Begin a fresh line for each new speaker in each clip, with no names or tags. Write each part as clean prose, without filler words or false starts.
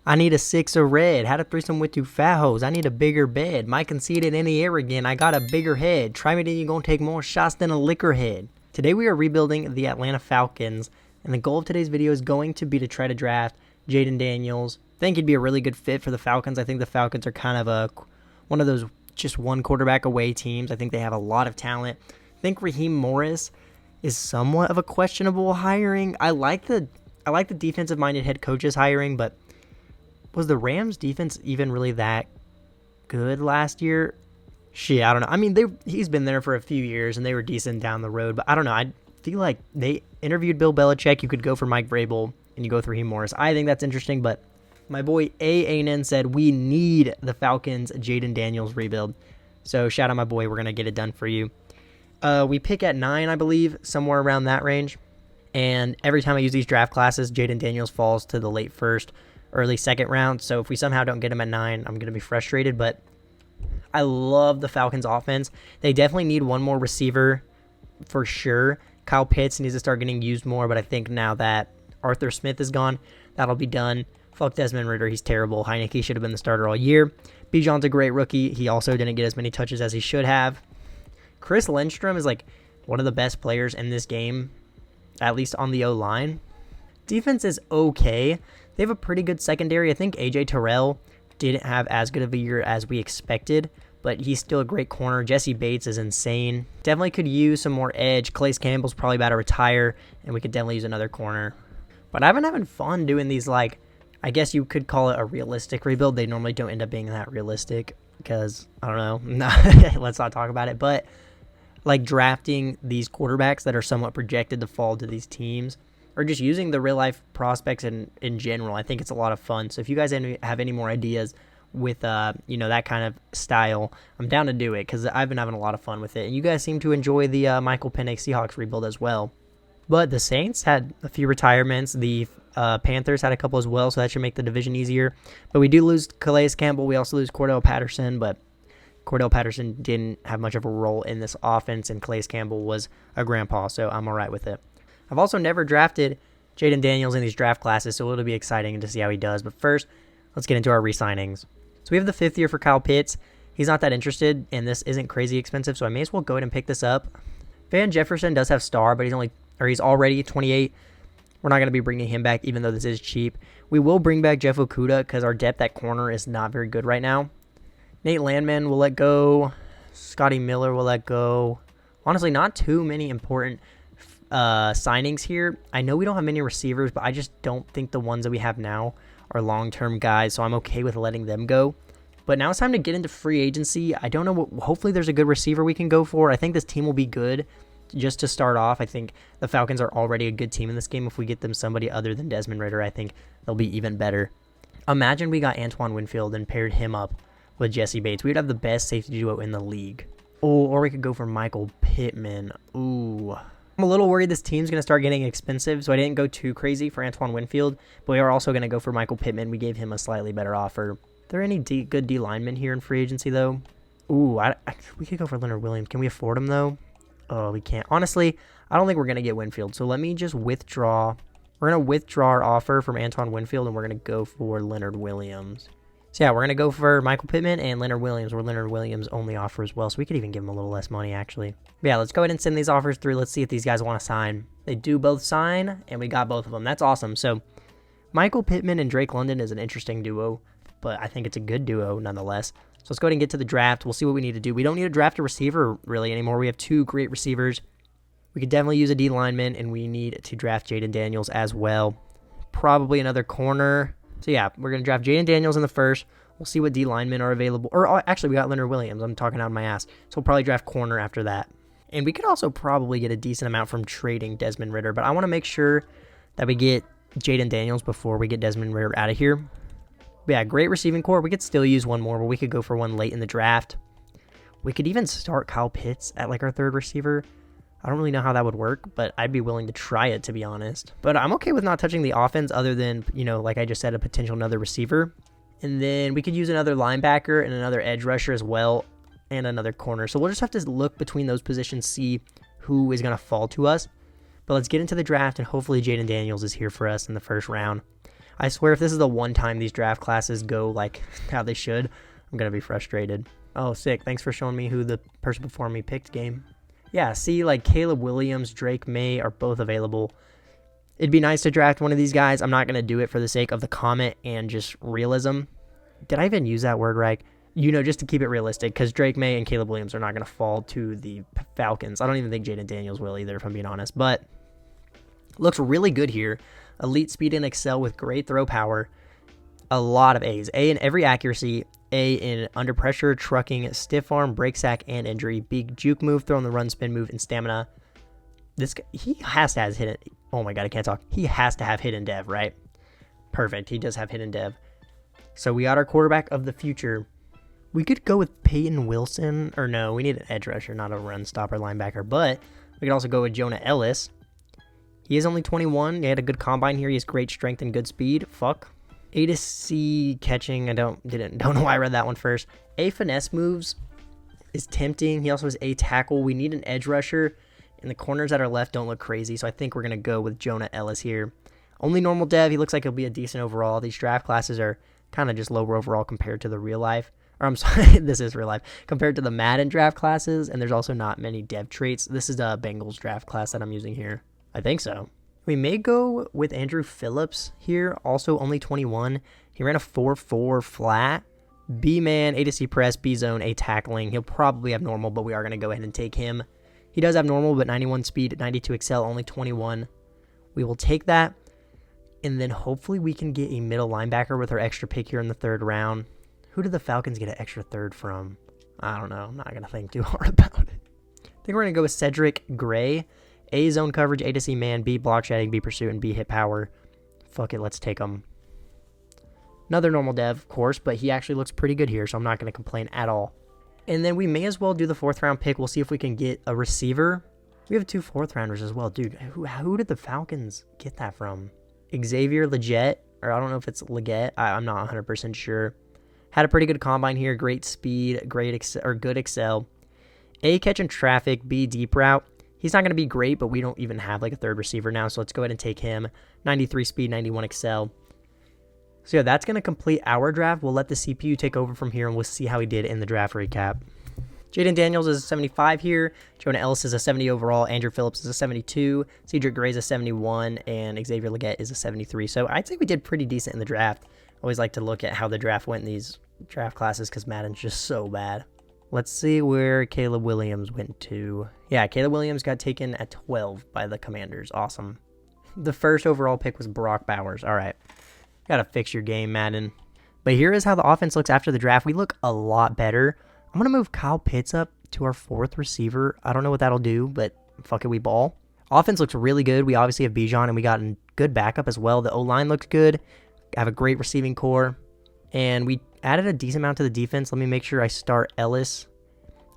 I need a 6 of red. Had a threesome with two fat hoes. I need a bigger bed. Might concede it in the air again. I got a bigger head. Try me then you gonna take more shots than a liquor head. Today we are rebuilding the Atlanta Falcons. And the goal of today's video is going to be to try to draft Jayden Daniels. I think he'd be a really good fit for the Falcons. I think the Falcons are kind of one of those just one quarterback away teams. I think they have a lot of talent. I think Raheem Morris is somewhat of a questionable hiring. I like the defensive-minded head coach's hiring, but was the Rams' defense even really that good last year? Shit, I don't know. I mean, he's been there for a few years, and they were decent down the road, but I don't know. I feel like they interviewed Bill Belichick. You could go for Mike Vrabel, and you go with Raheem Morris. I think that's interesting, but my boy A.A.N. said we need the Falcons' Jayden Daniels rebuild. So shout out my boy. We're going to get it done for you. We pick at 9, I believe, somewhere around that range. And every time I use these draft classes, Jayden Daniels falls to the late first, early second round. So if we somehow don't get him at 9, I'm going to be frustrated. But I love the Falcons' offense. They definitely need one more receiver for sure. Kyle Pitts needs to start getting used more. But I think now that Arthur Smith is gone, that'll be done. Fuck Desmond Ridder. He's terrible. Heineke should have been the starter all year. Bijan's a great rookie. He also didn't get as many touches as he should have. Chris Lindstrom is like one of the best players in this game, at least on the O-line. Defense is okay. They have a pretty good secondary. I think A.J. Terrell didn't have as good of a year as we expected, but he's still a great corner. Jesse Bates is insane. Definitely could use some more edge. Calais Campbell's probably about to retire, and we could definitely use another corner. But I've been having fun doing these, like, I guess you could call it a realistic rebuild. They normally don't end up being that realistic because, I don't know, let's not talk about it. But like drafting these quarterbacks that are somewhat projected to fall to these teams, or just using the real life prospects in general, I think it's a lot of fun. So if you guys have any more ideas with that kind of style, I'm down to do it because I've been having a lot of fun with it. And you guys seem to enjoy the Michael Penix Seahawks rebuild as well. But the Saints had a few retirements. The Panthers had a couple as well, so that should make the division easier. But we do lose Calais Campbell. We also lose Cordell Patterson, but Cordell Patterson didn't have much of a role in this offense, and Calais Campbell was a grandpa, so I'm all right with it. I've also never drafted Jayden Daniels in these draft classes, so it'll be exciting to see how he does. But first, let's get into our re-signings. So we have the 5th year for Kyle Pitts. He's not that interested, and this isn't crazy expensive, so I may as well go ahead and pick this up. Van Jefferson does have star, but he's already 28. We're not going to be bringing him back, even though this is cheap. We will bring back Jeff Okudah because our depth at corner is not very good right now. Nate Landman will let go. Scotty Miller will let go. Honestly, not too many important signings here. I know we don't have many receivers, but I just don't think the ones that we have now are long-term guys, so I'm okay with letting them go. But now it's time to get into free agency. I don't know. Hopefully there's a good receiver we can go for. I think this team will be good. Just to start off, I think the Falcons are already a good team in this game. If we get them somebody other than Desmond Ridder, I think they'll be even better. Imagine we got Antoine Winfield and paired him up with Jesse Bates. We would have the best safety duo in the league. Oh, or we could go for Michael Pittman. Ooh. I'm a little worried this team's going to start getting expensive, so I didn't go too crazy for Antoine Winfield, but we are also going to go for Michael Pittman. We gave him a slightly better offer. Are there any good D linemen here in free agency, though? Ooh, we could go for Leonard Williams. Can we afford him, though? Oh, we can't. Honestly, I don't think we're going to get Winfield, so let me just withdraw. We're going to withdraw our offer from Antoine Winfield, and we're going to go for Leonard Williams. So, yeah, we're going to go for Michael Pittman and Leonard Williams, or Leonard Williams' only offer as well, so we could even give him a little less money, actually. But yeah, let's go ahead and send these offers through. Let's see if these guys want to sign. They do both sign, and we got both of them. That's awesome. So, Michael Pittman and Drake London is an interesting duo, but I think it's a good duo nonetheless. So let's go ahead and get to the draft. We'll see what we need to do. We don't need to draft a receiver really anymore. We have 2 great receivers. We could definitely use a D lineman, and we need to draft Jayden Daniels as well. Probably another corner. So yeah, we're going to draft Jayden Daniels in the first. We'll see what D linemen are available. Or actually, we got Leonard Williams. I'm talking out of my ass. So we'll probably draft corner after that. And we could also probably get a decent amount from trading Desmond Ridder. But I want to make sure that we get Jayden Daniels before we get Desmond Ridder out of here. But yeah, great receiving core. We could still use one more, but we could go for one late in the draft. We could even start Kyle Pitts at like our 3rd receiver. I don't really know how that would work, but I'd be willing to try it, to be honest. But I'm okay with not touching the offense other than, like I just said, a potential another receiver. And then we could use another linebacker and another edge rusher as well, and another corner. So we'll just have to look between those positions, see who is going to fall to us. But let's get into the draft, and hopefully Jayden Daniels is here for us in the first round. I swear if this is the one time these draft classes go like how they should, I'm going to be frustrated. Oh, sick. Thanks for showing me who the person before me picked game. Yeah, see, like Caleb Williams, Drake May are both available. It'd be nice to draft one of these guys. I'm not going to do it for the sake of the comment and just realism. Did I even use that word right? You know, just to keep it realistic, because Drake May and Caleb Williams are not going to fall to the Falcons. I don't even think Jayden Daniels will either, if I'm being honest. But looks really good here. Elite speed and excel with great throw power. A lot of A's. A in every accuracy. A in under pressure, trucking, stiff arm, break sack, and injury. Big juke move, throw on the run, spin move, and stamina. This guy, he has to have hidden. Oh my god, I can't talk. He has to have hidden dev, right? Perfect. He does have hidden dev. So we got our quarterback of the future. We could go with Peyton Wilson. Or no, we need an edge rusher, not a run stopper linebacker. But we could also go with Jonah Ellis. He is only 21. He had a good combine here. He has great strength and good speed. Fuck. A to C catching. I don't know why I read that one first. A finesse moves is tempting. He also has A tackle. We need an edge rusher. And the corners that are left don't look crazy. So I think we're going to go with Jonah Ellis here. Only normal dev. He looks like he'll be a decent overall. These draft classes are kind of just lower overall compared to the real life. Or I'm sorry, this is real life. Compared to the Madden draft classes. And there's also not many dev traits. This is the Bengals draft class that I'm using here. I think so. We may go with Andrew Phillips here, also only 21. He ran a 4.4 flat. B-man, A to C press, B-zone, A tackling. He'll probably have normal, but we are going to go ahead and take him. He does have normal, but 91 speed, 92 excel, only 21. We will take that, and then hopefully we can get a middle linebacker with our extra pick here in the 3rd round. Who did the Falcons get an extra 3rd from? I don't know. I'm not going to think too hard about it. I think we're going to go with Cedric Gray. A zone coverage, A to C man, B block shedding, B pursuit, and B hit power. Fuck it, let's take him. Another normal dev, of course, but he actually looks pretty good here, so I'm not going to complain at all. And then we may as well do the 4th round pick. We'll see if we can get a receiver. We have 2 4th rounders as well. Dude, who did the Falcons get that from? Xavier Leggett, or I don't know if it's Leggett. I'm not 100% sure. Had a pretty good combine here. Great speed, good excel. A catch in traffic, B deep route. He's not going to be great, but we don't even have like a 3rd receiver now, so let's go ahead and take him. 93 speed, 91 excel. So yeah, that's going to complete our draft. We'll let the CPU take over from here, and we'll see how he did in the draft recap. Jayden Daniels is a 75 here. Jonah Ellis is a 70 overall. Andrew Phillips is a 72. Cedric Gray is a 71. And Xavier Leggett is a 73. So I'd say we did pretty decent in the draft. Always like to look at how the draft went in these draft classes because Madden's just so bad. Let's see where Caleb Williams went to. Yeah, Caleb Williams got taken at 12 by the Commanders. Awesome. The 1st overall pick was Brock Bowers. All right. Got to fix your game, Madden. But here is how the offense looks after the draft. We look a lot better. I'm going to move Kyle Pitts up to our 4th receiver. I don't know what that'll do, but fuck it, we ball. Offense looks really good. We obviously have Bijan, and we got a good backup as well. The O-line looks good. Have a great receiving core. And we added a decent amount to the defense. Let me make sure I start Ellis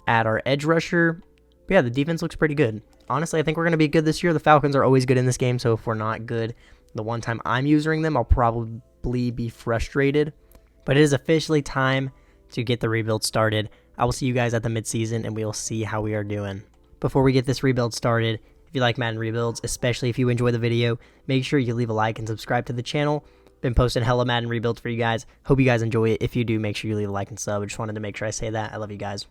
at our edge rusher. But yeah, the defense looks pretty good. Honestly, I think we're going to be good this year. The Falcons are always good in this game, so if we're not good the one time I'm using them, I'll probably be frustrated. But it is officially time to get the rebuild started. I will see you guys at the midseason, and we will see how we are doing. Before we get this rebuild started, if you like Madden rebuilds, especially if you enjoy the video, make sure you leave a like and subscribe to the channel. Been posting hella Madden rebuilds for you guys. Hope you guys enjoy it. If you do, make sure you leave a like and sub. I just wanted to make sure I say that. I love you guys.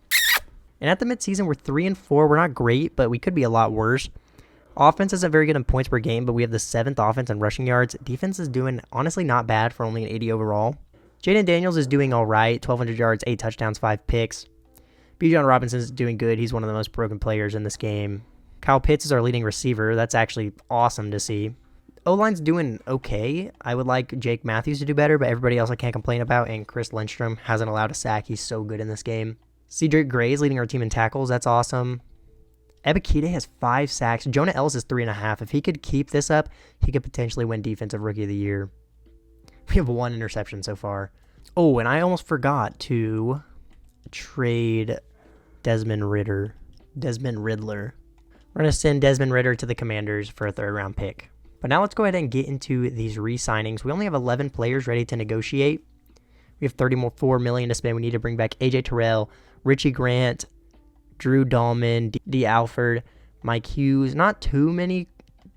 And at the midseason, we're 3-4. We're not great, but we could be a lot worse. Offense isn't very good in points per game, but we have the 7th offense in rushing yards. Defense is doing, honestly, not bad for only an 80 overall. Jayden Daniels is doing all right. 1,200 yards, 8 touchdowns, 5 picks. Bijan Robinson is doing good. He's one of the most broken players in this game. Kyle Pitts is our leading receiver. That's actually awesome to see. O-line's doing okay. I would like Jake Matthews to do better, but everybody else I can't complain about, and Chris Lindstrom hasn't allowed a sack. He's so good in this game. Cedric Gray is leading our team in tackles. That's awesome. Ebikide has 5 sacks. Jonah Ellis is 3.5. If he could keep this up, he could potentially win Defensive Rookie of the Year. We have 1 interception so far. Oh, and I almost forgot to trade Desmond Riddler. We're going to send Desmond Ritter to the Commanders for a 3rd round pick. But now let's go ahead and get into these re-signings. We only have 11 players ready to negotiate. We have $34 million to spend. We need to bring back AJ Terrell, Richie Grant, Drew Dahlman, D. Alford, Mike Hughes. Not too many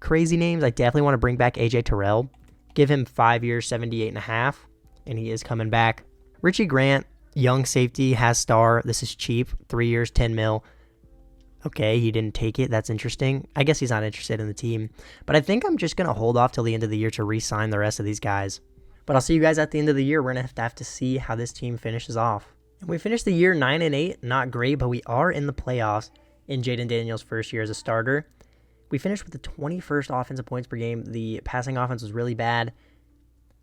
crazy names. I definitely want to bring back AJ Terrell. Give him 5 years, 78.5, and he is coming back. Richie Grant, young safety, has star. This is cheap. 3 years, 10 mil. Okay, he didn't take it. That's interesting. I guess he's not interested in the team. But I think I'm just going to hold off till the end of the year to re-sign the rest of these guys. But I'll see you guys at the end of the year. We're going to have to see how this team finishes off. And we finished the year 9-8. Not great, but we are in the playoffs in Jayden Daniels' first year as a starter. We finished with the 21st offensive points per game. The passing offense was really bad.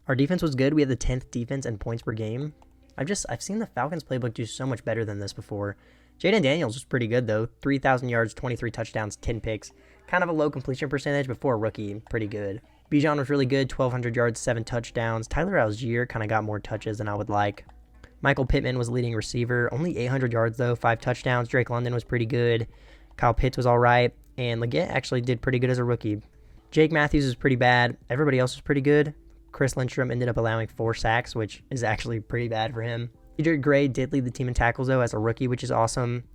Our defense was good. We had the 10th defense and points per game. I've seen the Falcons playbook do so much better than this before. Jayden Daniels was pretty good, though. 3,000 yards, 23 touchdowns, 10 picks. Kind of a low completion percentage, but for a rookie, pretty good. Bijan was really good, 1,200 yards, 7 touchdowns. Tyler Algier kind of got more touches than I would like. Michael Pittman was leading receiver. Only 800 yards, though, 5 touchdowns. Drake London was pretty good. Kyle Pitts was all right. And Leggett actually did pretty good as a rookie. Jake Matthews was pretty bad. Everybody else was pretty good. Chris Lindstrom ended up allowing 4 sacks, which is actually pretty bad for him. Cedric Gray did lead the team in tackles, though, as a rookie, which is awesome.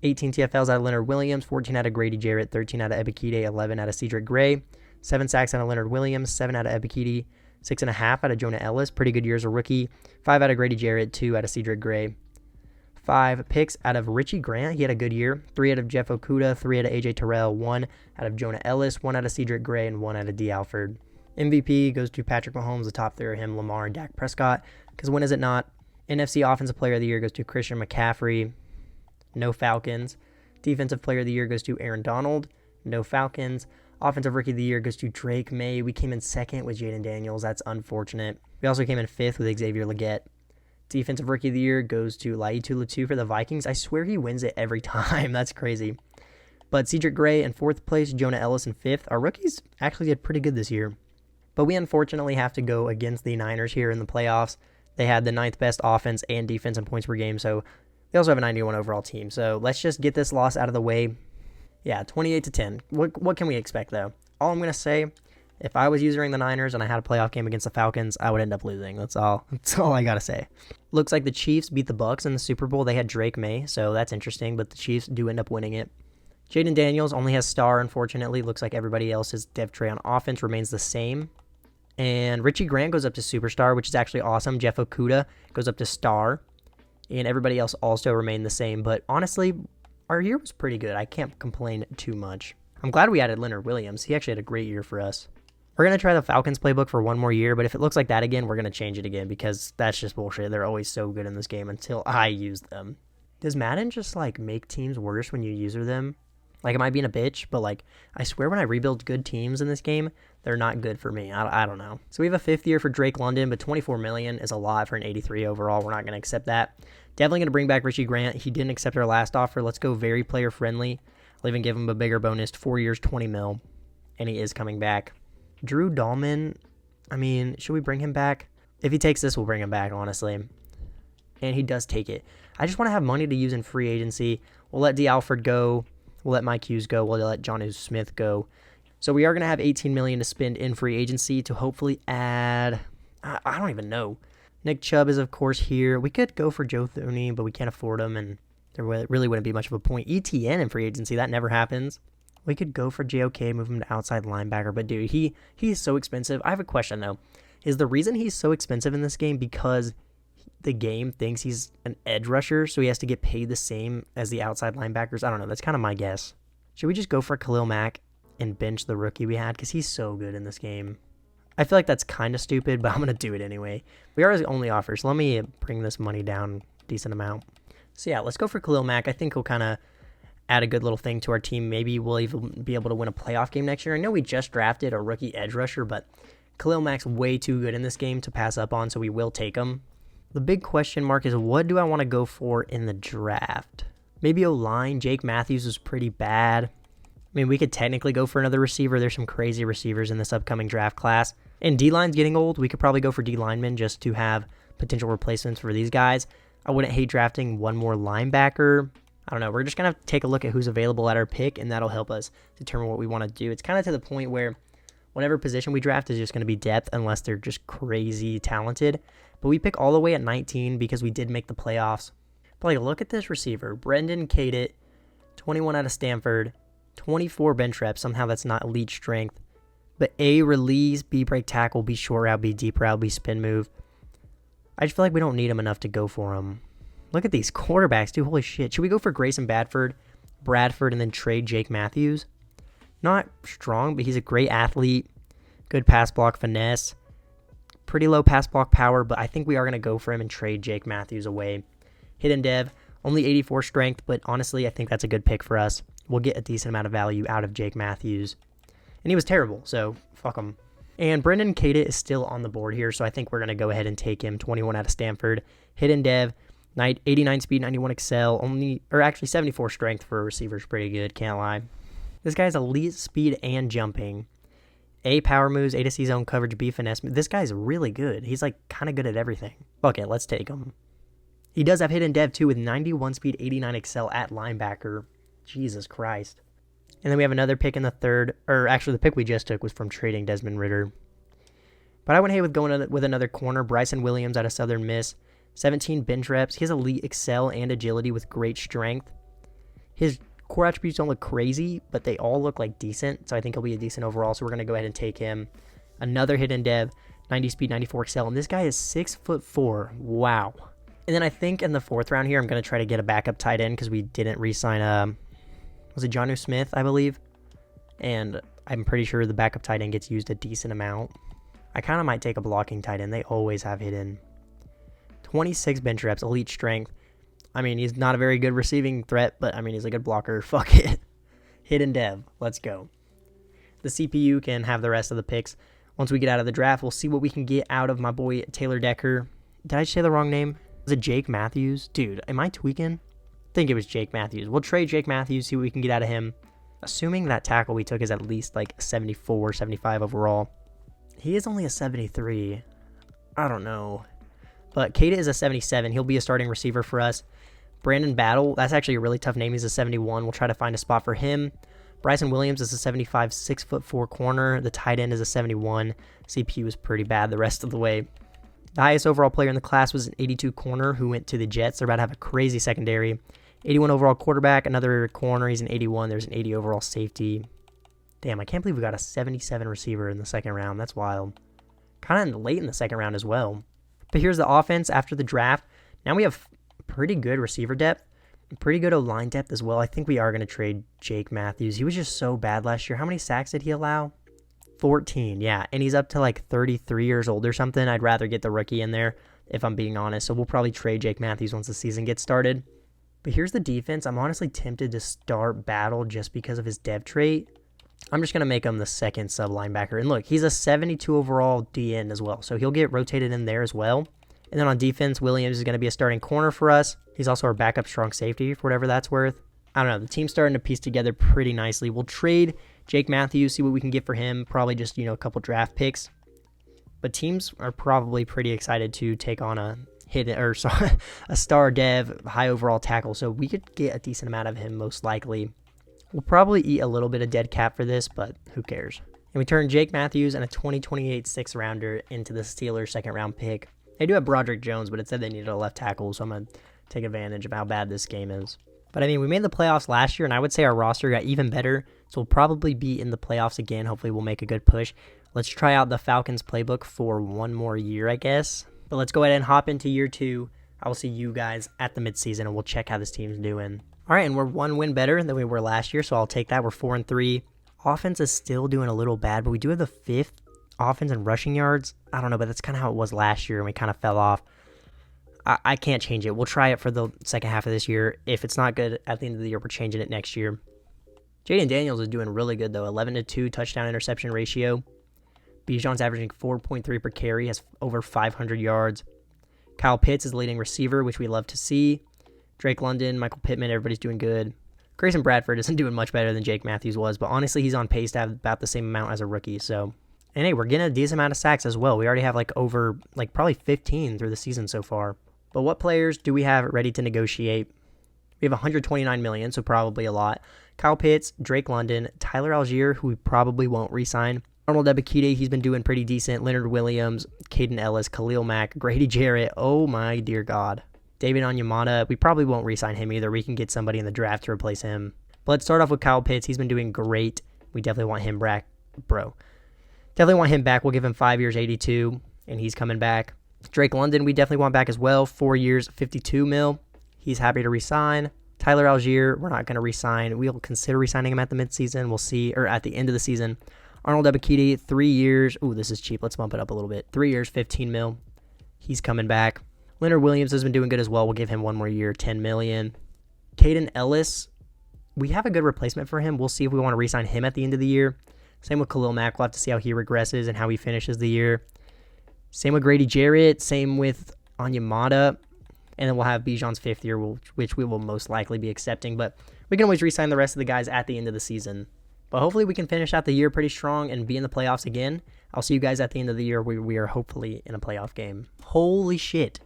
18 TFLs out of Leonard Williams, 14 out of Grady Jarrett, 13 out of Ebikide, 11 out of Cedric Gray, 7 sacks out of Leonard Williams, 7 out of Ebikide, 6.5 out of Jonah Ellis, pretty good year as a rookie, 5 out of Grady Jarrett, 2 out of Cedric Gray. 5 picks out of Richie Grant, he had a good year, 3 out of Jeff Okudah, 3 out of AJ Terrell, 1 out of Jonah Ellis, 1 out of Cedric Gray, and 1 out of D. Alford. MVP goes to Patrick Mahomes, the top 3 are him, Lamar, and Dak Prescott, because when is it not? NFC Offensive Player of the Year goes to Christian McCaffrey, no Falcons. Defensive Player of the Year goes to Aaron Donald, no Falcons. Offensive Rookie of the Year goes to Drake May. We came in second with Jayden Daniels. That's unfortunate. We also came in fifth with Xavier Leggett. Defensive Rookie of the Year goes to Laitu Latu for the Vikings. I swear he wins it every time. That's crazy. But Cedric Gray in fourth place, Jonah Ellis in fifth. Our rookies actually did pretty good this year. But we unfortunately have to go against the Niners here in the playoffs. They had the 9th best offense and defense in points per game, so they also have a 91 overall team. So let's just get this loss out of the way. Yeah, 28-10. What can we expect, though? All I'm going to say, if I was using the Niners and I had a playoff game against the Falcons, I would end up losing. That's all I got to say. Looks like the Chiefs beat the Bucs in the Super Bowl. They had Drake May, so that's interesting, but the Chiefs do end up winning it. Jayden Daniels only has star, unfortunately. Looks like everybody else's depth tray on offense remains the same. And Richie Grant goes up to superstar, which is actually awesome. Jeff Okudah goes up to star. And everybody else also remained the same. But honestly, our year was pretty good. I can't complain too much. I'm glad we added Leonard Williams. He actually had a great year for us. We're going to try the Falcons playbook for one more year, but if it looks like that again, we're going to change it again because that's just bullshit. They're always so good in this game until I use them. Does Madden just make teams worse when you user them? Am I being a bitch? But I swear when I rebuild good teams in this game, they're not good for me. I don't know. So we have a 5th year for Drake London, but $24 million is a lot for an 83 overall. We're not going to accept that. Definitely going to bring back Richie Grant. He didn't accept our last offer. Let's go very player friendly. I'll even give him a bigger bonus, 4 years, 20 mil, and he is coming back. Drew Dahlman, should we bring him back? If he takes this, we'll bring him back, honestly. And he does take it. I just want to have money to use in free agency. We'll let D. Alford go. We'll let Mike Hughes go. We'll let Jonnu Smith go. So we are going to have $18 million to spend in free agency to hopefully add, I don't even know. Nick Chubb is, of course, here. We could go for Joe Thuney, but we can't afford him, and there really wouldn't be much of a point. ETN in free agency, that never happens. We could go for JOK, move him to outside linebacker, but dude, he's so expensive. I have a question, though. Is the reason he's so expensive in this game because the game thinks he's an edge rusher, so he has to get paid the same as the outside linebackers? I don't know. That's kind of my guess. Should we just go for Khalil Mack and bench the rookie we had? Because he's so good in this game. I feel like that's kind of stupid, but I'm going to do it anyway. We are his only offer, so let me bring this money down a decent amount. So yeah, let's go for Khalil Mack. I think he'll kind of add a good little thing to our team. Maybe we'll even be able to win a playoff game next year. I know we just drafted a rookie edge rusher, but Khalil Mack's way too good in this game to pass up on, so we will take him. The big question mark is, what do I want to go for in the draft? Maybe O-line. Jake Matthews was pretty bad. We could technically go for another receiver. There's some crazy receivers in this upcoming draft class. And D-line's getting old. We could probably go for D-linemen just to have potential replacements for these guys. I wouldn't hate drafting one more linebacker. I don't know. We're just going to take a look at who's available at our pick, and that'll help us determine what we want to do. It's kind of to the point where whatever position we draft is just going to be depth unless they're just crazy talented. But we pick all the way at 19 because we did make the playoffs. But look at this receiver. Brendan Kadett, 21 out of Stanford, 24 bench reps. Somehow that's not elite strength. But A, release, B, break tackle, B, short route, B, deep route, B, spin move. I just feel like we don't need him enough to go for him. Look at these quarterbacks, dude. Holy shit. Should we go for Grayson Bradford, and then trade Jake Matthews? Not strong, but he's a great athlete. Good pass block finesse. Pretty low pass block power, but I think we are going to go for him and trade Jake Matthews away. Hidden dev, only 84 strength, but honestly, I think that's a good pick for us. We'll get a decent amount of value out of Jake Matthews. And he was terrible, so fuck him. And Brendan Cada is still on the board here, so I think we're going to go ahead and take him. 21 out of Stanford. Hidden dev, 89 speed, 91 excel, actually 74 strength for a receiver is pretty good, can't lie. This guy's elite speed and jumping. A, power moves, A to C zone coverage, B, finesse. This guy's really good. He's like kind of good at everything. Fuck it, let's take him. He does have hidden dev too with 91 speed, 89 excel at linebacker. Jesus Christ. And then we have another pick in the third, or actually the pick we just took was from trading Desmond Ridder. But I went ahead with going with another corner, Bryson Williams out of Southern Miss. 17 bench reps. He has elite excel and agility with great strength. His core attributes don't look crazy, but they all look like decent, so I think he'll be a decent overall, so we're going to go ahead and take him. Another hidden dev, 90 speed, 94 excel, and this guy is 6'4". Wow. And then I think in the fourth round here, I'm going to try to get a backup tight end because we didn't re-sign, was it Jonnu Smith, I believe? And I'm pretty sure the backup tight end gets used a decent amount. I kind of might take a blocking tight end. They always have hidden. 26 bench reps, elite strength. I mean, he's not a very good receiving threat, but I mean, he's a good blocker. Fuck it. Hidden dev. Let's go. The CPU can have the rest of the picks. Once we get out of the draft, we'll see what we can get out of my boy Taylor Decker. Did I say the wrong name? Was it Jake Matthews? Dude, am I tweaking? I think it was Jake Matthews. We'll trade Jake Matthews, see what we can get out of him. Assuming that tackle we took is at least like 74, 75 overall. He is only a 73. I don't know. But Cada is a 77. He'll be a starting receiver for us. Brandon Battle, that's actually a really tough name. He's a 71. We'll try to find a spot for him. Bryson Williams is a 75, 6'4" corner. The tight end is a 71. CPU is pretty bad the rest of the way. The highest overall player in the class was an 82 corner who went to the Jets. They're about to have a crazy secondary. 81 overall quarterback, another corner. He's an 81. There's an 80 overall safety. Damn, I can't believe we got a 77 receiver in the second round. That's wild. Kind of late in the second round as well. But here's the offense after the draft. Now we have pretty good receiver depth, pretty good O-line depth as well. I think we are going to trade Jake Matthews. He was just so bad last year. How many sacks did he allow? 14, yeah. And he's up to like 33 years old or something. I'd rather get the rookie in there if I'm being honest. So we'll probably trade Jake Matthews once the season gets started. But here's the defense. I'm honestly tempted to start Battle just because of his dev trait. I'm just going to make him the second sub linebacker. And look, he's a 72 overall DN as well. So he'll get rotated in there as well. And then on defense, Williams is going to be a starting corner for us. He's also our backup strong safety for whatever that's worth. I don't know. The team's starting to piece together pretty nicely. We'll trade Jake Matthews, see what we can get for him. Probably just, a couple draft picks. But teams are probably pretty excited to take on a star dev, high overall tackle. So we could get a decent amount of him most likely. We'll probably eat a little bit of dead cap for this, but who cares? And we turn Jake Matthews and a 2028 sixth rounder into the Steelers second round pick. They do have Broderick Jones, but it said they needed a left tackle, so I'm going to take advantage of how bad this game is. But I mean, we made the playoffs last year, and I would say our roster got even better, so we'll probably be in the playoffs again. Hopefully we'll make a good push. Let's try out the Falcons playbook for one more year, I guess. But let's go ahead and hop into year 2. I will see you guys at the midseason, and we'll check how this team's doing. All right, and we're one win better than we were last year, so I'll take that. We're 4-3. Offense is still doing a little bad, but we do have the 5th offense and rushing yards. I don't know, but that's kind of how it was last year, and we kind of fell off. I can't change it. We'll try it for the second half of this year. If it's not good at the end of the year, we're changing it next year. Jayden Daniels is doing really good, though. 11-2 touchdown interception ratio. Bijan's averaging 4.3 per carry, has over 500 yards. Kyle Pitts is the leading receiver, which we love to see. Drake London, Michael Pittman, everybody's doing good. Grayson Bradford isn't doing much better than Jake Matthews was, but honestly, he's on pace to have about the same amount as a rookie, so... And hey, we're getting a decent amount of sacks as well. We already have probably 15 through the season so far. But what players do we have ready to negotiate? We have 129 million, so probably a lot. Kyle Pitts, Drake London, Tyler Algier, who we probably won't re-sign. Arnold Ebiketie, he's been doing pretty decent. Leonard Williams, Caden Ellis, Khalil Mack, Grady Jarrett. Oh my dear God. David Onyemata, we probably won't re-sign him either. We can get somebody in the draft to replace him. But let's start off with Kyle Pitts. He's been doing great. We definitely want him back, bro. Definitely want him back. We'll give him 5 years, 82, and he's coming back. Drake London, we definitely want back as well. 4 years, 52 mil. He's happy to resign. Tyler Algier, we're not going to resign. We'll consider resigning him at the midseason. We'll see, or at the end of the season. Arnold Ebiketie, 3 years. Ooh, this is cheap. Let's bump it up a little bit. 3 years, 15 mil. He's coming back. Leonard Williams has been doing good as well. We'll give him 1 more year, 10 million. Caden Ellis, we have a good replacement for him. We'll see if we want to re-sign him at the end of the year. Same with Khalil Mack. We'll have to see how he regresses and how he finishes the year. Same with Grady Jarrett. Same with Onyemata. And then we'll have Bijan's 5th year, which we will most likely be accepting. But we can always re-sign the rest of the guys at the end of the season. But hopefully we can finish out the year pretty strong and be in the playoffs again. I'll see you guys at the end of the year. We are hopefully in a playoff game. Holy shit.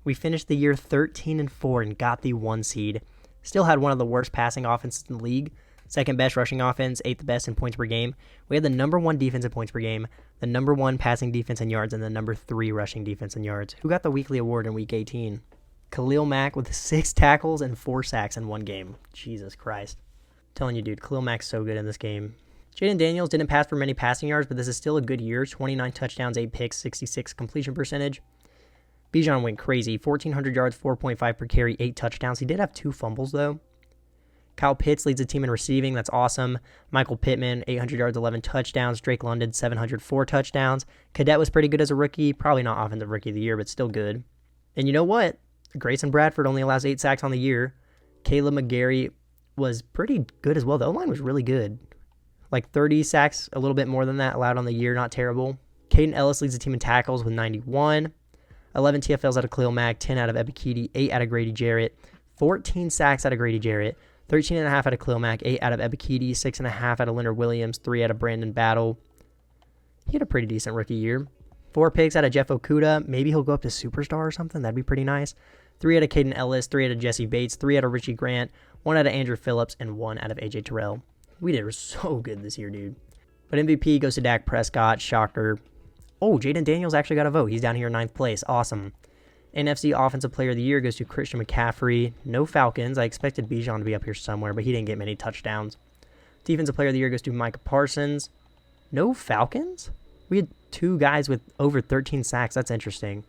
We finished the year 13-4 and got the 1 seed. Still had one of the worst passing offenses in the league. 2nd best rushing offense, 8th best in points per game. We had the number 1 defense in points per game, the number 1 passing defense in yards, and the number 3 rushing defense in yards. Who got the weekly award in week 18? Khalil Mack with 6 tackles and 4 sacks in 1 game. Jesus Christ. I'm telling you, dude, Khalil Mack's so good in this game. Jayden Daniels didn't pass for many passing yards, but this is still a good year. 29 touchdowns, 8 picks, 66 completion percentage. Bijan went crazy. 1,400 yards, 4.5 per carry, 8 touchdowns. He did have 2 fumbles, though. Kyle Pitts leads the team in receiving. That's awesome. Michael Pittman, 800 yards, 11 touchdowns. Drake London, 704 touchdowns. Cadet was pretty good as a rookie. Probably not offensive rookie of the year, but still good. And you know what? Grayson Bradford only allows 8 sacks on the year. Caleb McGarry was pretty good as well. The O-line was really good. Like 30 sacks, a little bit more than that allowed on the year. Not terrible. Caden Ellis leads the team in tackles with 91. 11 TFLs out of Khalil Mack, 10 out of Ebiketie, 8 out of Grady Jarrett, 14 sacks out of Grady Jarrett, 13.5 out of Khalil Mack, 8 out of Ebiketie, 6.5 out of Leonard Williams, 3 out of Brandon Battle. He had a pretty decent rookie year. 4 picks out of Jeff Okudah. Maybe he'll go up to superstar or something. That'd be pretty nice. 3 out of Caden Ellis, 3 out of Jesse Bates, 3 out of Richie Grant, 1 out of Andrew Phillips, and 1 out of AJ Terrell. We did so good this year, dude. But MVP goes to Dak Prescott. Shocker. Oh, Jayden Daniels actually got a vote. He's down here in 9th place. Awesome. NFC Offensive Player of the Year goes to Christian McCaffrey. No Falcons. I expected Bijan to be up here somewhere, but he didn't get many touchdowns. Defensive Player of the Year goes to Micah Parsons. No Falcons? We had 2 guys with over 13 sacks. That's interesting.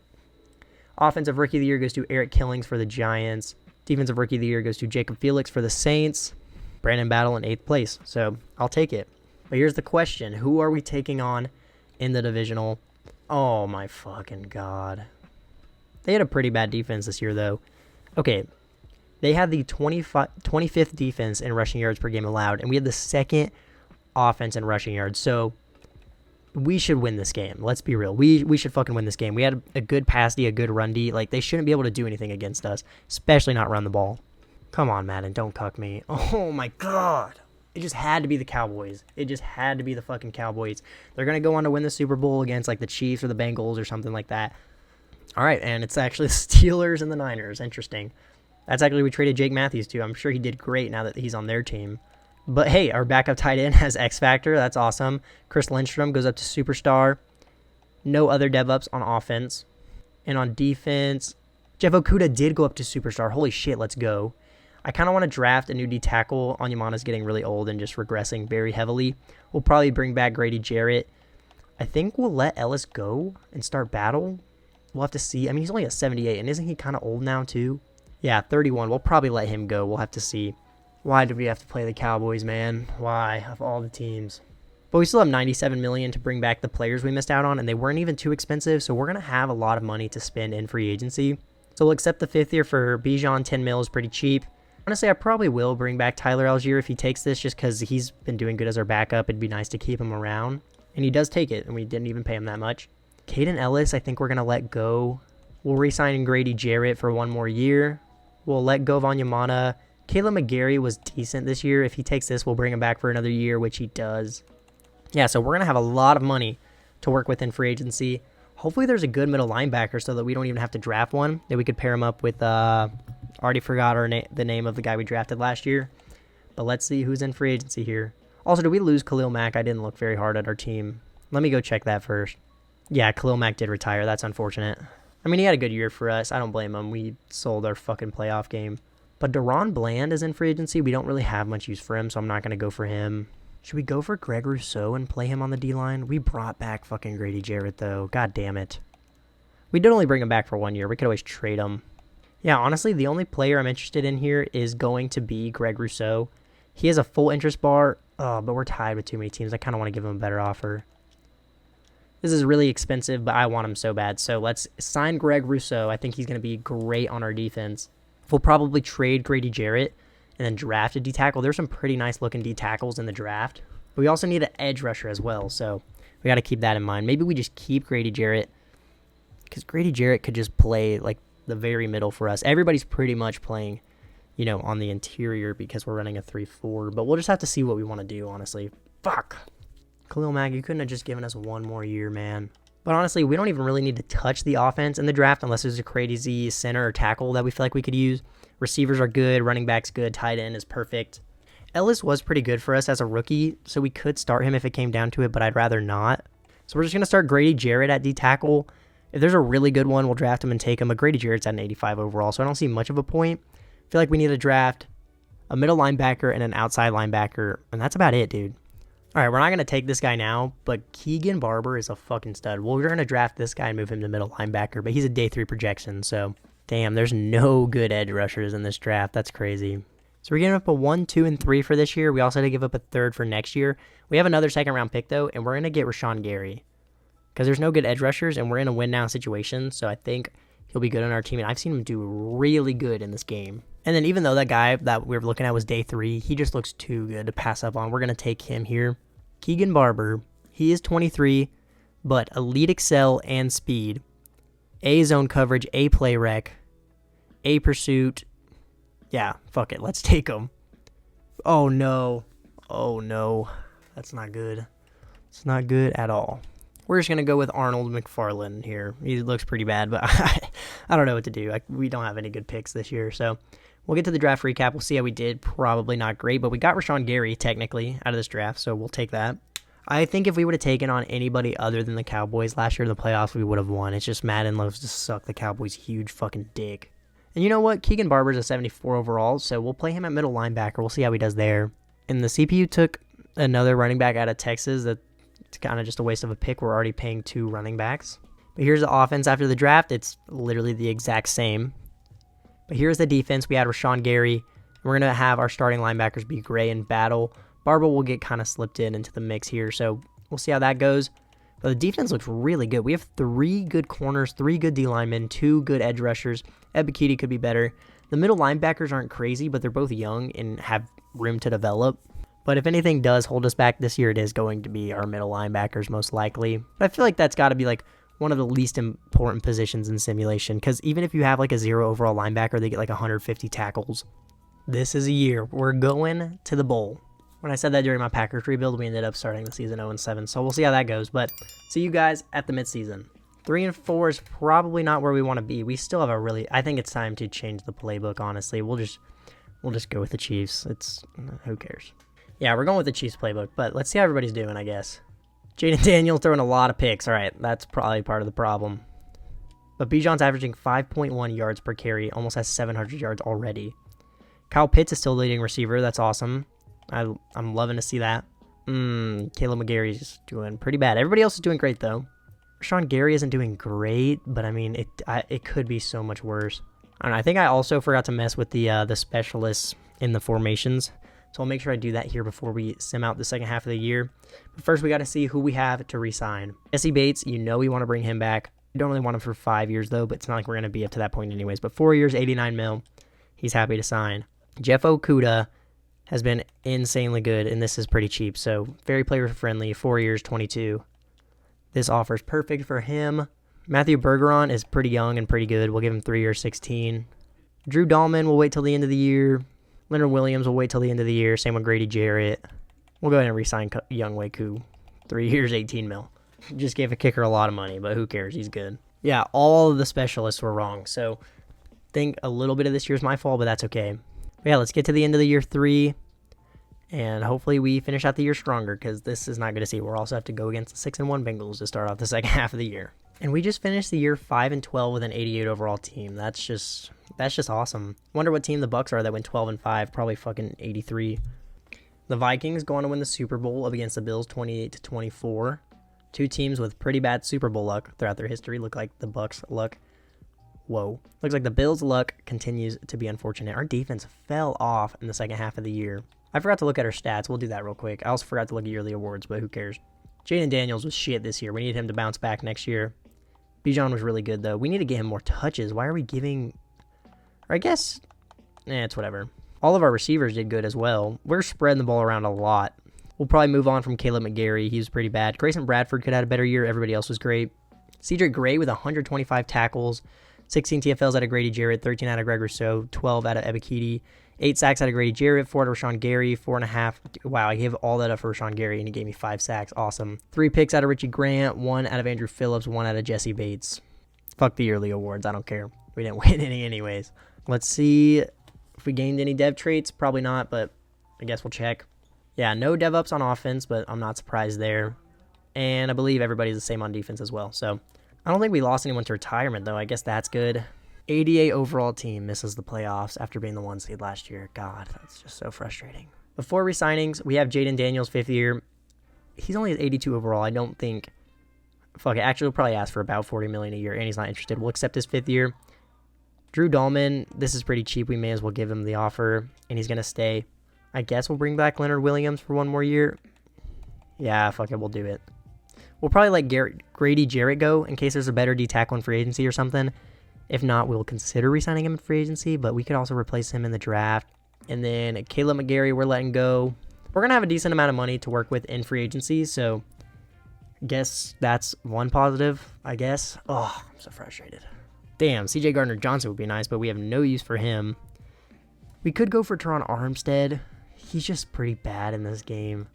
Offensive Rookie of the Year goes to Eric Killings for the Giants. Defensive Rookie of the Year goes to Jacob Felix for the Saints. Brandon Battle in 8th place. So I'll take it. But here's the question. Who are we taking on in the divisional? Oh my fucking God. They had a pretty bad defense this year, though. Okay, they had the 25th defense in rushing yards per game allowed, and we had the 2nd offense in rushing yards. So we should win this game. Let's be real. We should fucking win this game. We had a good pass D, a good run D. Like, they shouldn't be able to do anything against us, especially not run the ball. Come on, Madden. Don't cuck me. Oh my God. It just had to be the Cowboys. It just had to be the fucking Cowboys. They're going to go on to win the Super Bowl against, like, the Chiefs or the Bengals or something like that. All right, and it's actually the Steelers and the Niners. Interesting. That's actually we traded Jake Matthews to. I'm sure he did great now that he's on their team. But hey, our backup tight end has X Factor. That's awesome. Chris Lindstrom goes up to Superstar. No other dev-ups on offense. And on defense, Jeff Okudah did go up to Superstar. Holy shit, let's go. I kind of want to draft a new D tackle. Onyemata's getting really old and just regressing very heavily. We'll probably bring back Grady Jarrett. I think we'll let Ellis go and start Battle. We'll have to see. I mean, he's only at 78, and isn't he kind of old now, too? Yeah, 31. We'll probably let him go. We'll have to see. Why did we have to play the Cowboys, man? Why, of all the teams? But we still have $97 million to bring back the players we missed out on, and they weren't even too expensive, so we're going to have a lot of money to spend in free agency. So we'll accept the 5th year for Bijan. 10 mil is pretty cheap. Honestly, I probably will bring back Tyler Algier if he takes this, just because he's been doing good as our backup. It'd be nice to keep him around. And he does take it, and we didn't even pay him that much. Caden Ellis, I think we're going to let go. We'll re-sign Grady Jarrett for 1 more year. We'll let go of Onyemata. Caleb McGarry was decent this year. If he takes this, we'll bring him back for another year, which he does. Yeah, so we're going to have a lot of money to work with in free agency. Hopefully there's a good middle linebacker so that we don't even have to draft one, that we could pair him up with, already forgot the name of the guy we drafted last year. But let's see who's in free agency here. Also, did we lose Khalil Mack? I didn't look very hard at our team. Let me go check that first. Yeah, Khalil Mack did retire. That's unfortunate. I mean, he had a good year for us. I don't blame him. We sold our fucking playoff game. But Deron Bland is in free agency. We don't really have much use for him, so I'm not going to go for him. Should we go for Greg Rousseau and play him on the D-line? We brought back fucking Grady Jarrett, though. God damn it. We did only bring him back for 1 year. We could always trade him. Yeah, honestly, the only player I'm interested in here is going to be Greg Rousseau. He has a full interest bar, but we're tied with too many teams. I kind of want to give him a better offer. This is really expensive, but I want him so bad. So let's sign Greg Rousseau. I think he's going to be great on our defense. We'll probably trade Grady Jarrett and then draft a D-tackle. There's some pretty nice looking D-tackles in the draft. But we also need an edge rusher as well, so we got to keep that in mind. Maybe we just keep Grady Jarrett, because Grady Jarrett could just play like the very middle for us. Everybody's pretty much playing, you know, on the interior because we're running a 3-4. But we'll just have to see what we want to do, honestly. Fuck. Khalil Mack, you couldn't have just given us 1 more year, man. But honestly, we don't even really need to touch the offense in the draft unless there's a crazy center or tackle that we feel like we could use. Receivers are good, running back's good, tight end is perfect. Ellis was pretty good for us as a rookie, so we could start him if it came down to it, but I'd rather not. So we're just going to start Grady Jarrett at D-tackle. If there's a really good one, we'll draft him and take him. But Grady Jarrett's at an 85 overall, so I don't see much of a point. I feel like we need to draft a middle linebacker and an outside linebacker, and that's about it, dude. All right, we're not going to take this guy now, but Keegan Barber is a fucking stud. Well, we're going to draft this guy and move him to middle linebacker, but he's a day 3 projection, so damn, there's no good edge rushers in this draft. That's crazy. So we're giving up a 1, 2, and 3 for this year. We also had to give up a 3rd for next year. We have another 2nd-round pick, though, and we're going to get Rashawn Gary because there's no good edge rushers, and we're in a win-now situation, so I think he'll be good on our team, and I've seen him do really good in this game. And then even though that guy that we were looking at was day 3, he just looks too good to pass up on. We're going to take him here. Keegan Barber, he is 23, but elite excel and speed. A zone coverage, A play rec, A pursuit. Yeah, fuck it. Let's take him. Oh, no. Oh, no. That's not good. It's not good at all. We're just going to go with Arnold McFarland here. He looks pretty bad, but I don't know what to do. We don't have any good picks this year, so we'll get to the draft recap. We'll see how we did. Probably not great, but we got Rashawn Gary, technically, out of this draft, so we'll take that. I think if we would have taken on anybody other than the Cowboys last year in the playoffs, we would have won. It's just Madden loves to suck the Cowboys' huge fucking dick. And you know what? Keegan Barber's a 74 overall, so we'll play him at middle linebacker. We'll see how he does there. And the CPU took another running back out of Texas. That's kind of just a waste of a pick. We're already paying 2 running backs. But here's the offense after the draft. It's literally the exact same. But here's the defense. We had Rashawn Gary. We're going to have our starting linebackers be Gray and Battle. Barber will get kind of slipped into the mix here, so we'll see how that goes. But the defense looks really good. We have 3 good corners, 3 good D linemen, 2 good edge rushers. Ed Bikiti could be better. The middle linebackers aren't crazy, but they're both young and have room to develop. But if anything does hold us back this year, it is going to be our middle linebackers most likely. But I feel like that's got to be like one of the least important positions in simulation, because even if you have like a 0 overall linebacker, they get like 150 tackles. This is a year. We're going to the bowl. When I said that during my Packers rebuild, we ended up starting the season 0-7, so we'll see how that goes. But see you guys at the midseason. 3-4 is probably not where we want to be. We still have I think it's time to change the playbook, honestly. We'll just go with the Chiefs. Who cares? Yeah, we're going with the Chiefs playbook, but let's see how everybody's doing, I guess. Jayden Daniels throwing a lot of picks. All right, that's probably part of the problem. But Bijan's averaging 5.1 yards per carry, almost has 700 yards already. Kyle Pitts is still leading receiver. That's awesome. I'm loving to see that. Caleb McGarry's doing pretty bad. Everybody else is doing great, though. Rashawn Gary isn't doing great, but I mean, it could be so much worse. I don't know. I think I also forgot to mess with the specialists in the formations, so I'll make sure I do that here before we sim out the second half of the year. But first, we got to see who we have to re-sign. Jesse Bates, you know we want to bring him back. We don't really want him for 5 years, though, but it's not like we're going to be up to that point anyways. But 4 years, 89 mil. He's happy to sign. Jeff Okudah has been insanely good, and this is pretty cheap. So very player-friendly, 4 years, 22. This offer is perfect for him. Matthew Bergeron is pretty young and pretty good. We'll give him 3 years, 16. Drew Dahlman will wait till the end of the year. Leonard Williams will wait till the end of the year. Same with Grady Jarrett. We'll go ahead and re-sign Young Wei Koo. 3 years, 18 mil. Just gave a kicker a lot of money, but who cares? He's good. Yeah, all of the specialists were wrong. So I think a little bit of this year is my fault, but that's okay. But yeah, let's get to the end of the year 3, and hopefully we finish out the year stronger, because this is not good to see. We'll also have to go against the 6-1 Bengals to start off the second half of the year. And we just finished the year 5-12 with an 88 overall team. That's just awesome. Wonder what team the Bucks are that went 12-5, probably fucking 83. The Vikings go on to win the Super Bowl up against the Bills 28-24. Two teams with pretty bad Super Bowl luck throughout their history. Look like the Bucs' luck. Whoa. Looks like the Bills' luck continues to be unfortunate. Our defense fell off in the second half of the year. I forgot to look at our stats. We'll do that real quick. I also forgot to look at yearly awards, but who cares? Jayden Daniels was shit this year. We need him to bounce back next year. Bijan was really good, though. We need to get him more touches. Why are we giving... Or I guess... it's whatever. All of our receivers did good as well. We're spreading the ball around a lot. We'll probably move on from Caleb McGarry. He was pretty bad. Grayson Bradford could have had a better year. Everybody else was great. Cedric Gray with 125 tackles, 16 TFLs out of Grady Jarrett, 13 out of Greg Rousseau, 12 out of Ebikidi, 8 sacks out of Grady Jarrett, 4 out of Rashawn Gary, 4.5. Wow, I gave all that up for Rashawn Gary, and he gave me 5 sacks. Awesome. 3 picks out of Richie Grant, 1 out of Andrew Phillips, 1 out of Jesse Bates. Fuck the yearly awards. I don't care. We didn't win any anyways. Let's see if we gained any dev traits. Probably not, but I guess we'll check. Yeah, no dev ups on offense, but I'm not surprised there. And I believe everybody's the same on defense as well. So I don't think we lost anyone to retirement, though. I guess that's good. 88 overall team misses the playoffs after being the 1 seed last year. God, that's just so frustrating. Before re-signings, we have Jayden Daniels, 5th year. He's only at 82 overall. I don't think... Fuck it. Actually, we'll probably ask for about $40 million a year, and he's not interested. We'll accept his 5th year. Drew Dahlman, this is pretty cheap. We may as well give him the offer, and he's going to stay. I guess we'll bring back Leonard Williams for 1 more year. Yeah, fuck it, we'll do it. We'll probably let Grady Jarrett go in case there's a better D tackle in free agency or something. If not, we'll consider re-signing him in free agency, but we could also replace him in the draft. And then Caleb McGarry, we're letting go. We're going to have a decent amount of money to work with in free agency, so I guess that's one positive, I guess. Oh, I'm so frustrated. Damn, CJ Gardner-Johnson would be nice, but we have no use for him. We could go for Teron Armstead. He's just pretty bad in this game.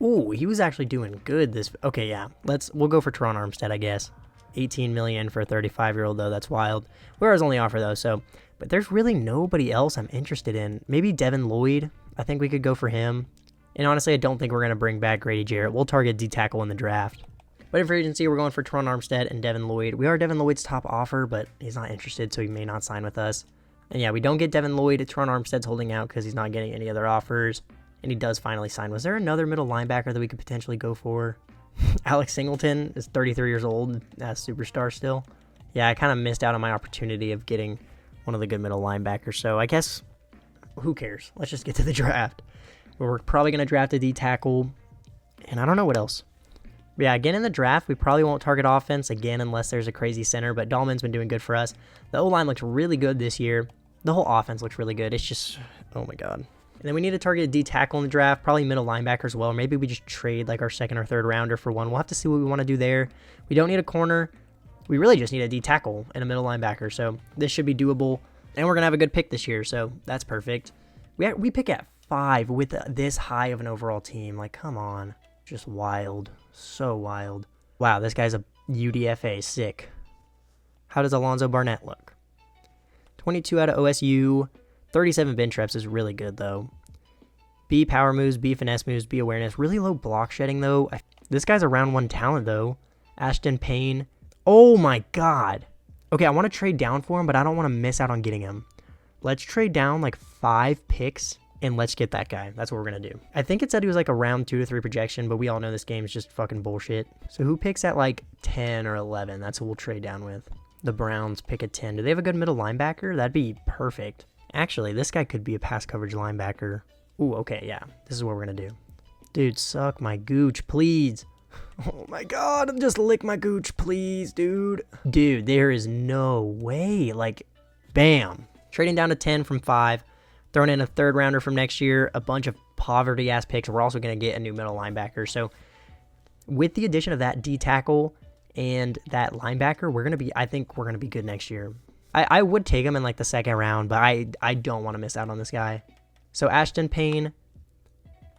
Ooh, he was actually doing good this... Okay, yeah. We'll go for Teron Armstead, I guess. $18 million for a 35-year-old, though. That's wild. We're his only offer, though, so... But there's really nobody else I'm interested in. Maybe Devin Lloyd. I think we could go for him. And honestly, I don't think we're going to bring back Grady Jarrett. We'll target D-tackle in the draft. But in free agency, we're going for Teron Armstead and Devin Lloyd. We are Devin Lloyd's top offer, but he's not interested, so he may not sign with us. And yeah, we don't get Devin Lloyd. Teron Armstead's holding out because he's not getting any other offers. And he does finally sign. Was there another middle linebacker that we could potentially go for? Alex Singleton is 33 years old. That's superstar still. Yeah, I kind of missed out on my opportunity of getting one of the good middle linebackers. So I guess, who cares? Let's just get to the draft. We're probably going to draft a D-tackle. And I don't know what else. But yeah, again in the draft, we probably won't target offense again unless there's a crazy center. But Dahlman's been doing good for us. The O-line looks really good this year. The whole offense looks really good. It's just, oh my God. And then we need to target a D-tackle in the draft, probably middle linebacker as well. Or maybe we just trade like our 2nd or 3rd rounder for one. We'll have to see what we want to do there. We don't need a corner. We really just need a D-tackle and a middle linebacker. So this should be doable. And we're going to have a good pick this year, so that's perfect. We pick at 5 with this high of an overall team. Like, come on. Just wild. So wild. Wow, this guy's a UDFA. Sick. How does Alonzo Barnett look? 22 out of OSU. 37 bench reps is really good, though. B power moves, B finesse moves, B awareness. Really low block shedding, though. This guy's a round 1 talent, though. Ashton Payne. Oh, my God. Okay, I want to trade down for him, but I don't want to miss out on getting him. Let's trade down like 5 picks, and let's get that guy. That's what we're going to do. I think it said he was like a round 2 to 3 projection, but we all know this game is just fucking bullshit. So who picks at like 10 or 11? That's who we'll trade down with. The Browns pick at 10. Do they have a good middle linebacker? That'd be perfect. Actually, this guy could be a pass coverage linebacker. Ooh, okay, yeah. This is what we're going to do. Dude, suck my gooch, please. Oh my God, just lick my gooch, please, dude. Dude, there is no way. Like, bam. Trading down to 10 from 5. Throwing in a 3rd rounder from next year. A bunch of poverty-ass picks. We're also going to get a new middle linebacker. So, with the addition of that D-tackle and that linebacker, I think we're going to be good next year. I would take him in like the 2nd round, but I don't want to miss out on this guy. So Ashton Payne,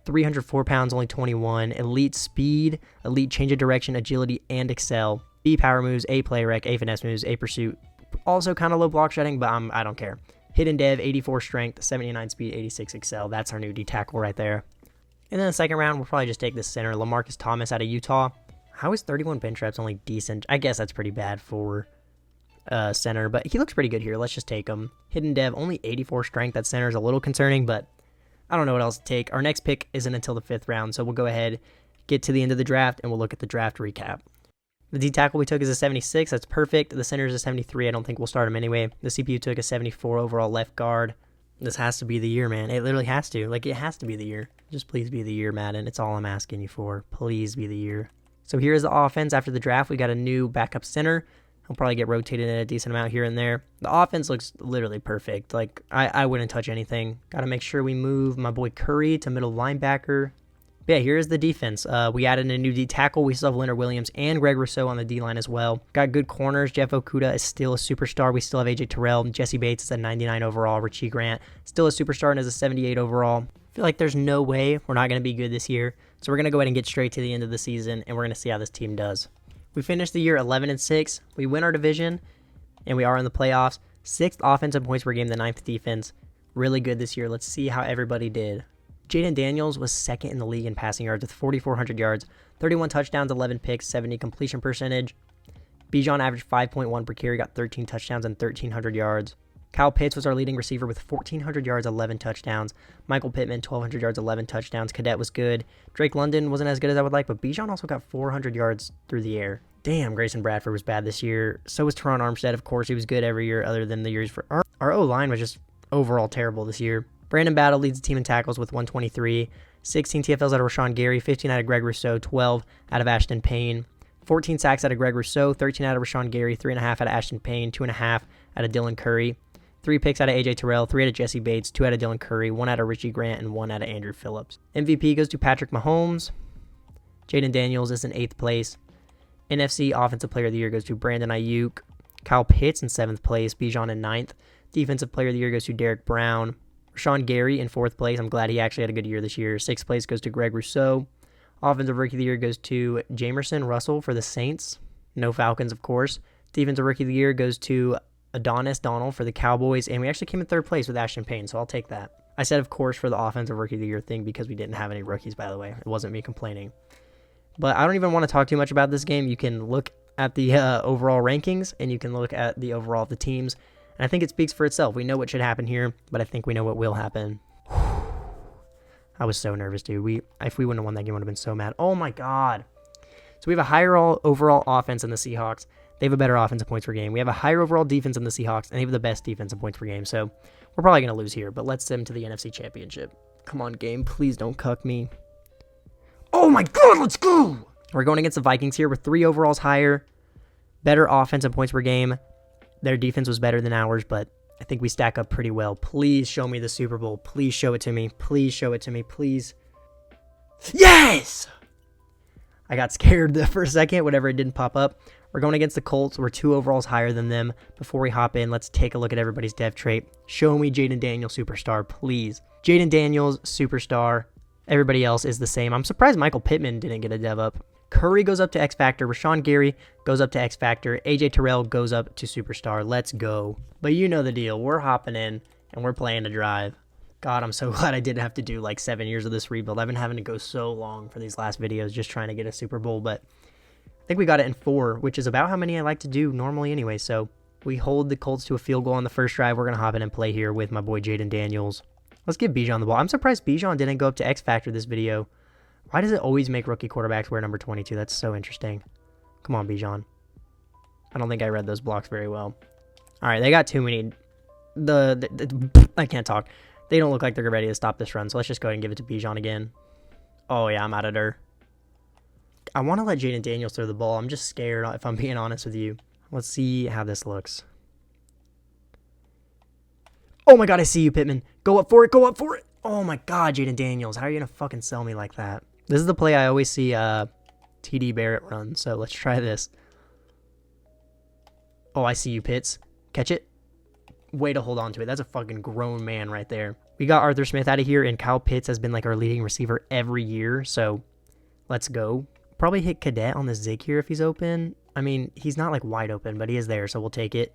304 pounds, only 21. Elite speed, elite change of direction, agility, and excel. B power moves, A play rec, A finesse moves, A pursuit. Also kind of low block shedding, but I don't care. Hidden dev, 84 strength, 79 speed, 86 excel. That's our new D tackle right there. And then the 2nd round, we'll probably just take this center, LaMarcus Thomas out of Utah. How is 31 bench reps only decent? I guess that's pretty bad for center, but he looks pretty good here. Let's just take him. Hidden dev, only 84 strength. That center is a little concerning, but I don't know what else to take. Our next pick isn't until the 5th round, so we'll go ahead, get to the end of the draft, and we'll look at the draft recap. The D tackle we took is a 76. That's perfect. The center is a 73. I don't think we'll start him anyway. The CPU took a 74 overall left guard. This has to be the year, man. It literally has to. Like, it has to be the year. Just please be the year, Madden. It's all I'm asking you for. Please be the year. So here is the offense after the draft. We got a new backup center. He'll probably get rotated in a decent amount here and there. The offense looks literally perfect. Like, I wouldn't touch anything. Got to make sure we move my boy Curry to middle linebacker. But yeah, here's the defense. We added a new D tackle. We still have Leonard Williams and Greg Rousseau on the D-line as well. Got good corners. Jeff Okudah is still a superstar. We still have AJ Terrell. Jesse Bates is a 99 overall. Richie Grant still a superstar and is a 78 overall. I feel like there's no way we're not going to be good this year. So we're going to go ahead and get straight to the end of the season, and we're going to see how this team does. We finished the year 11-6. We win our division, and we are in the playoffs. 6th offensive points per game, the 9th defense. Really good this year. Let's see how everybody did. Jayden Daniels was 2nd in the league in passing yards with 4,400 yards, 31 touchdowns, 11 picks, 70 completion percentage. Bijan averaged 5.1 per carry, got 13 touchdowns and 1,300 yards. Kyle Pitts was our leading receiver with 1,400 yards, 11 touchdowns. Michael Pittman, 1,200 yards, 11 touchdowns. Cadet was good. Drake London wasn't as good as I would like, but Bijan also got 400 yards through the air. Damn, Grayson Bradford was bad this year. So was Teron Armstead. Of course, he was good every year other than the years for our O-line was just overall terrible this year. Brandon Battle leads the team in tackles with 123. 16 TFLs out of Rashawn Gary, 15 out of Greg Rousseau, 12 out of Ashton Payne. 14 sacks out of Greg Rousseau, 13 out of Rashawn Gary, 3.5 out of Ashton Payne, 2.5 out of Dylan Curry. 3 picks out of AJ Terrell, 3 out of Jesse Bates, 2 out of Dylan Curry, 1 out of Richie Grant, and 1 out of Andrew Phillips. MVP goes to Patrick Mahomes. Jayden Daniels is in 8th place. NFC Offensive Player of the Year goes to Brandon Ayuk. Kyle Pitts in 7th place. Bijan in 9th. Defensive Player of the Year goes to Derek Brown. Rashawn Gary in 4th place. I'm glad he actually had a good year this year. 6th place goes to Greg Rousseau. Offensive Rookie of the Year goes to Jamerson Russell for the Saints. No Falcons, of course. Defensive Rookie of the Year goes to Adonis Donald for the Cowboys. And we actually came in 3rd place with Ashton Payne, so I'll take that. I said, of course, for the Offensive Rookie of the Year thing because we didn't have any rookies, by the way. It wasn't me complaining. But I don't even want to talk too much about this game. You can look at the overall rankings, and you can look at the overall of the teams. And I think it speaks for itself. We know what should happen here, but I think we know what will happen. I was so nervous, dude. If we wouldn't have won that game, I would have been so mad. Oh, my God. So we have a higher overall offense than the Seahawks. They have a better offensive points per game. We have a higher overall defense than the Seahawks, and they have the best defensive points per game. So we're probably going to lose here, but let's send them to the NFC Championship. Come on, game. Please don't cuck me. Oh, my God. Let's go. We're going against the Vikings here. We're 3 overalls higher. Better offensive points per game. Their defense was better than ours, but I think we stack up pretty well. Please show me the Super Bowl. Please show it to me. Please show it to me. Please. Yes! I got scared for a second whenever it didn't pop up. We're going against the Colts. We're 2 overalls higher than them. Before we hop in, let's take a look at everybody's dev trait. Show me Jayden Daniels superstar, please. Jayden Daniels superstar. Everybody else is the same. I'm surprised Michael Pittman didn't get a dev up. Curry goes up to X Factor. Rashawn Gary goes up to X Factor. AJ Terrell goes up to Superstar. Let's go. But you know the deal. We're hopping in, and we're playing to drive. God, I'm so glad I didn't have to do like 7 years of this rebuild. I've been having to go so long for these last videos just trying to get a Super Bowl. But I think we got it in 4, which is about how many I like to do normally anyway. So we hold the Colts to a field goal on the first drive. We're going to hop in and play here with my boy Jayden Daniels. Let's give Bijan the ball. I'm surprised Bijan didn't go up to X Factor this video. Why does it always make rookie quarterbacks wear number 22? That's so interesting. Come on, Bijan. I don't think I read those blocks very well. All right, they got too many. I can't talk. They don't look like they're ready to stop this run, so let's just go ahead and give it to Bijan again. Oh, yeah, I'm out of there. I want to let Jayden Daniels throw the ball. I'm just scared, if I'm being honest with you. Let's see how this looks. Oh, my God, I see you, Pittman. Go up for it. Go up for it. Oh, my God, Jayden Daniels. How are you going to fucking sell me like that? This is the play I always see TD Barrett run, so let's try this. Oh, I see you, Pitts. Catch it. Way to hold on to it. That's a fucking grown man right there. We got Arthur Smith out of here, and Kyle Pitts has been like our leading receiver every year, so let's go. Probably hit Cadet on the zig here if he's open. I mean, he's not like wide open, but he is there, so we'll take it.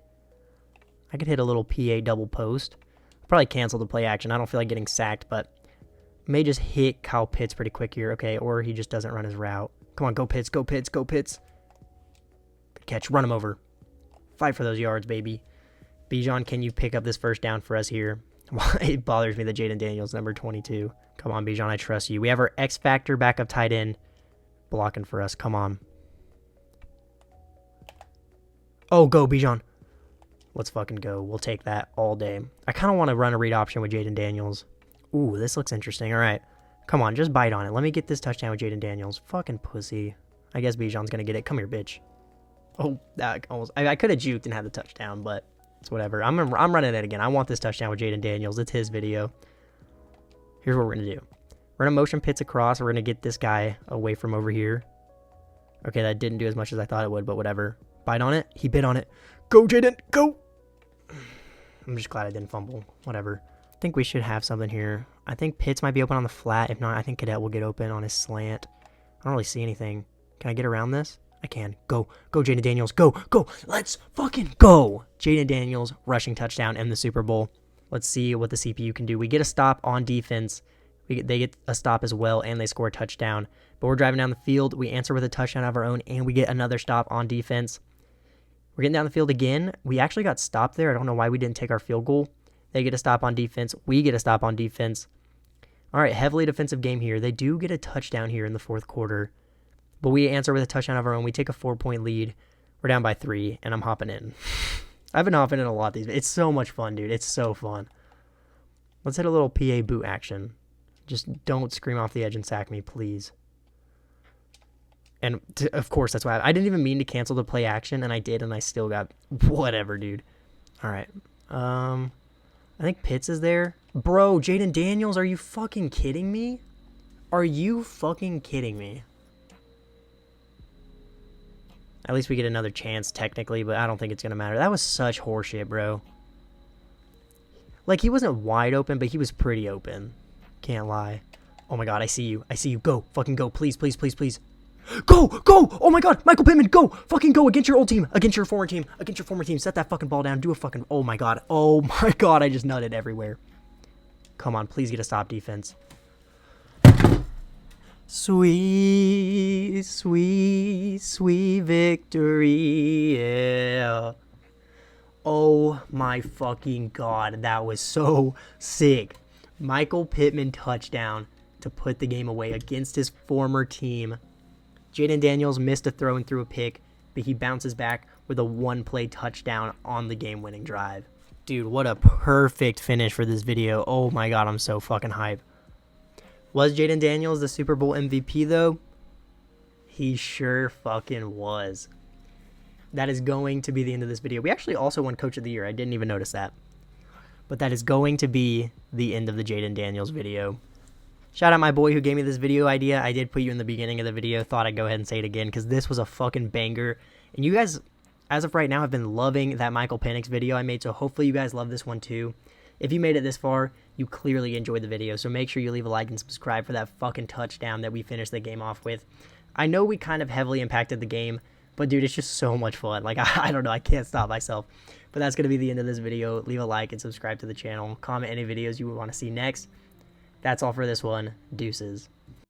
I could hit a little PA double post. Probably cancel the play action. I don't feel like getting sacked, but may just hit Kyle Pitts pretty quick here. Okay, or he just doesn't run his route. Come on, go Pitts, go Pitts, go Pitts. Good catch. Run him over. Fight for those yards, baby. Bijan, can you pick up this first down for us here? It bothers me that Jayden Daniels, number 22. Come on, Bijan, I trust you. We have our X Factor backup tight end blocking for us. Come on. Oh, go, Bijan. Let's fucking go. We'll take that all day. I kind of want to run a read option with Jayden Daniels. Ooh, this looks interesting. All right. Come on, just bite on it. Let me get this touchdown with Jayden Daniels. Fucking pussy. I guess Bijan's going to get it. Come here, bitch. Oh, that almost... I could have juked and had the touchdown, but it's whatever. I'm running it again. I want this touchdown with Jayden Daniels. It's his video. Here's what we're going to do. We're going to motion pits across. We're going to get this guy away from over here. Okay, that didn't do as much as I thought it would, but whatever. Bite on it. He bit on it. Go, Jayden. Go. I'm just glad I didn't fumble. Whatever. I think we should have something here. I think Pitts might be open on the flat. If not, I think Cadet will get open on his slant. I don't really see anything. Can I get around this? I can. Go. Go, Jayden Daniels. Go. Go. Let's fucking go. Jayden Daniels, rushing touchdown in the Super Bowl. Let's see what the CPU can do. We get a stop on defense. They get a stop as well, and they score a touchdown. But we're driving down the field. We answer with a touchdown of our own, and we get another stop on defense. We're getting down the field again. We actually got stopped there. I don't know why we didn't take our field goal. They get a stop on defense. We get a stop on defense. All right, heavily defensive game here. They do get a touchdown here in the fourth quarter. But we answer with a touchdown of our own. We take a 4-point lead. We're down by 3, and I'm hopping in. I've been hopping in a lot these days. It's so much fun, dude. It's so fun. Let's hit a little PA boot action. Just don't scream off the edge and sack me, please. And, of course, that's why I didn't even mean to cancel the play action, and I did, and I still got whatever, dude. All right. I think Pitts is there. Bro, Jayden Daniels, are you fucking kidding me? Are you fucking kidding me? At least we get another chance, technically, but I don't think it's going to matter. That was such horseshit, bro. Like, he wasn't wide open, but he was pretty open. Can't lie. Oh, my God, I see you. I see you. Go. Fucking go. Please, please, please, please. Go! Go! Oh, my God. Michael Pittman, go! Fucking go against your old team. Against your former team. Against your former team. Set that fucking ball down. Do a fucking... Oh, my God. Oh, my God. I just nutted everywhere. Come on. Please get a stop defense. Sweet, sweet, sweet victory, yeah. Oh my fucking God, that was so sick. Michael Pittman touchdown to put the game away against his former team. Jayden Daniels missed a throw and threw a pick, but he bounces back with a one-play touchdown on the game-winning drive. Dude, what a perfect finish for this video. Oh my God, I'm so fucking hyped. Was Jayden Daniels the Super Bowl MVP, though? He sure fucking was. That is going to be the end of this video. We actually also won Coach of the Year. I didn't even notice that. But that is going to be the end of the Jayden Daniels video. Shout out my boy who gave me this video idea. I did put you in the beginning of the video. Thought I'd go ahead and say it again because this was a fucking banger. And you guys, as of right now, have been loving that Michael Penix video I made. So hopefully you guys love this one too. If you made it this far, you clearly enjoyed the video, so make sure you leave a like and subscribe for that fucking touchdown that we finished the game off with. I know we kind of heavily impacted the game, but dude, it's just so much fun. Like, I don't know, I can't stop myself. But that's going to be the end of this video. Leave a like and subscribe to the channel. Comment any videos you would want to see next. That's all for this one. Deuces.